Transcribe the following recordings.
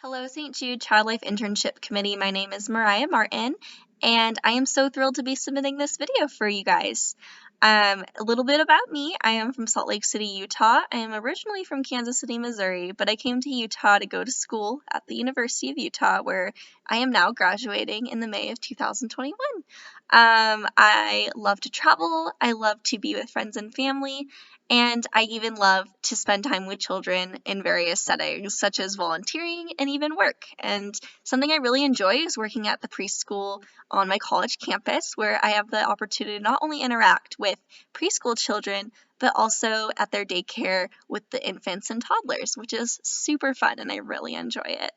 Hello, St. Jude Child Life Internship Committee. My name is Mariah Martin, and I am so thrilled to be submitting this video for you guys. A little bit about me. I am from Salt Lake City, Utah. I am originally from Kansas City, Missouri, but I came to Utah to go to school at the University of Utah, where I am now graduating in the May of 2021. I love to travel. I love to be with friends and family. And I even love to spend time with children in various settings, such as volunteering and even work. And something I really enjoy is working at the preschool on my college campus, where I have the opportunity to not only interact with preschool children, but also at their daycare with the infants and toddlers, which is super fun and I really enjoy it.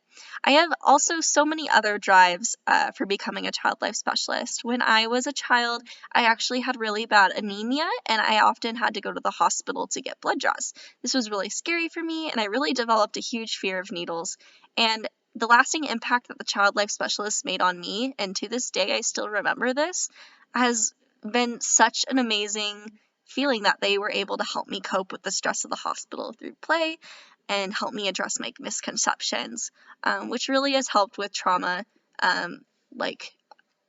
I have also so many other drives for becoming a child life specialist. When I was a child, I actually had really bad anemia, and I often had to go to the hospital to get blood draws. This was really scary for me, and I really developed a huge fear of needles. And the lasting impact that the child life specialist made on me, and to this day I still remember this, has been such an amazing feeling that they were able to help me cope with the stress of the hospital through play and help me address my misconceptions, which really has helped with trauma, like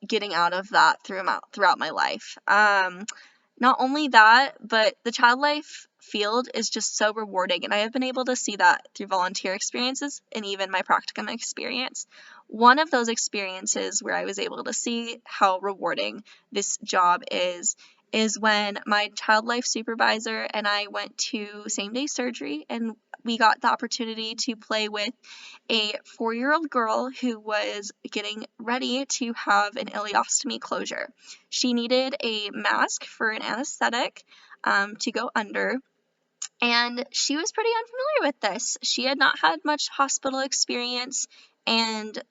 getting out of that throughout my life. Not only that, but the child life field is just so rewarding, and I have been able to see that through volunteer experiences and even my practicum experience. One of those experiences where I was able to see how rewarding this job is when my child life supervisor and I went to same-day surgery, and we got the opportunity to play with a 4-year-old girl who was getting ready to have an ileostomy closure. She needed a mask for an anesthetic to go under, and she was pretty unfamiliar with this. She had not had much hospital experience, and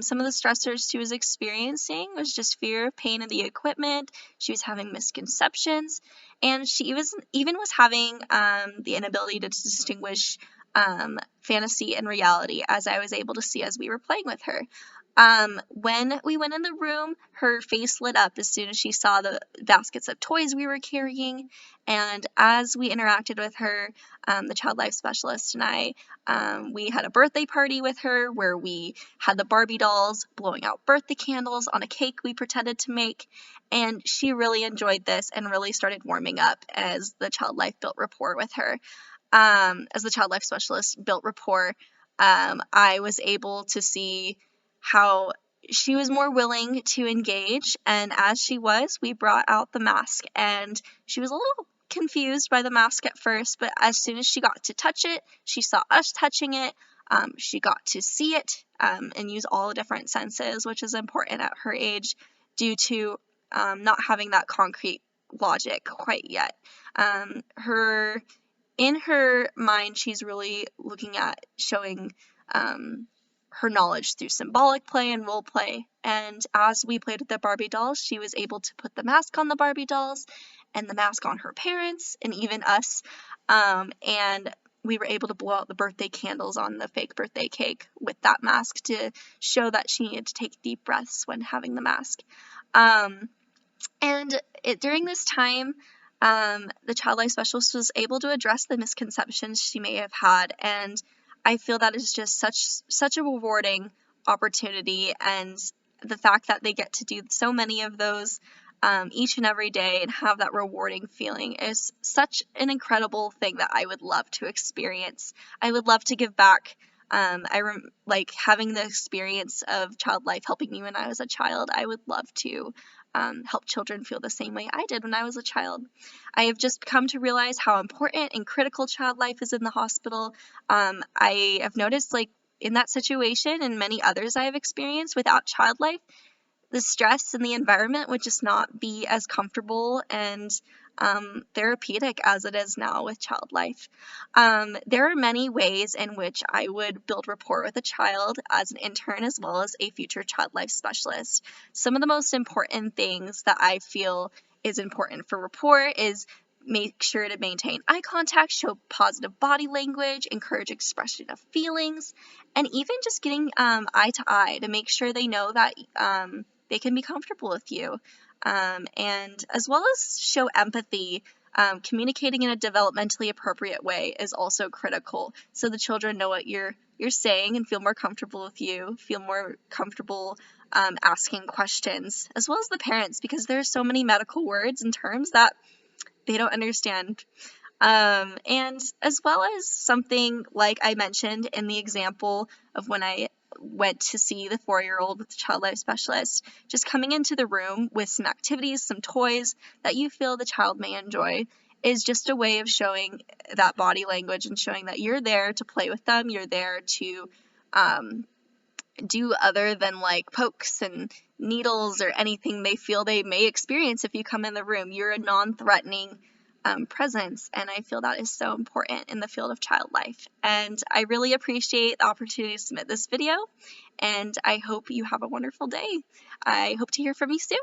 some of the stressors she was experiencing was just fear of pain in the equipment. She was having misconceptions, and she even was having the inability to distinguish fantasy and reality, as I was able to see as we were playing with her. When we went in the room, her face lit up as soon as she saw the baskets of toys we were carrying, and as we interacted with her, the child life specialist and I, we had a birthday party with her where we had the Barbie dolls blowing out birthday candles on a cake we pretended to make, and she really enjoyed this and really started warming up as the child life built rapport with her. As the child life specialist built rapport, I was able to see how she was more willing to engage, and as she was, we brought out the mask, and she was a little confused by the mask at first, but as soon as she got to touch it, she saw us touching it, she got to see it, and use all the different senses, which is important at her age due to not having that concrete logic quite yet. In her mind, she's really looking at showing her knowledge through symbolic play and role play. And as we played with the Barbie dolls, she was able to put the mask on the Barbie dolls and the mask on her parents and even us. And we were able to blow out the birthday candles on the fake birthday cake with that mask to show that she needed to take deep breaths when having the mask. During this time, the child life specialist was able to address the misconceptions she may have had, and I feel that is just such a rewarding opportunity, and the fact that they get to do so many of those each and every day and have that rewarding feeling is such an incredible thing that I would love to experience. I would love to give back. Like having the experience of child life helping me when I was a child. I would love to help children feel the same way I did when I was a child. I have just come to realize how important and critical child life is in the hospital. I have noticed, like, in that situation and many others I have experienced without child life, the stress in the environment would just not be as comfortable and therapeutic as it is now with child life. There are many ways in which I would build rapport with a child as an intern as well as a future child life specialist. Some of the most important things that I feel is important for rapport is make sure to maintain eye contact, show positive body language, encourage expression of feelings, and even just getting eye to eye to make sure they know that they can be comfortable with you. And as well as show empathy Communicating in a developmentally appropriate way is also critical, so the children know what you're saying and feel more comfortable with you, feel more comfortable asking questions, as well as the parents, because there's so many medical words and terms that they don't understand. And as well as something like I mentioned in the example of when I went to see the 4-year-old with the child life specialist, just coming into the room with some activities, some toys that you feel the child may enjoy is just a way of showing that body language and showing that you're there to play with them, you're there to do other than like pokes and needles or anything they feel they may experience if you come in the room. You're a non-threatening presence, and I feel that is so important in the field of child life. And I really appreciate the opportunity to submit this video, and I hope you have a wonderful day. I hope to hear from you soon.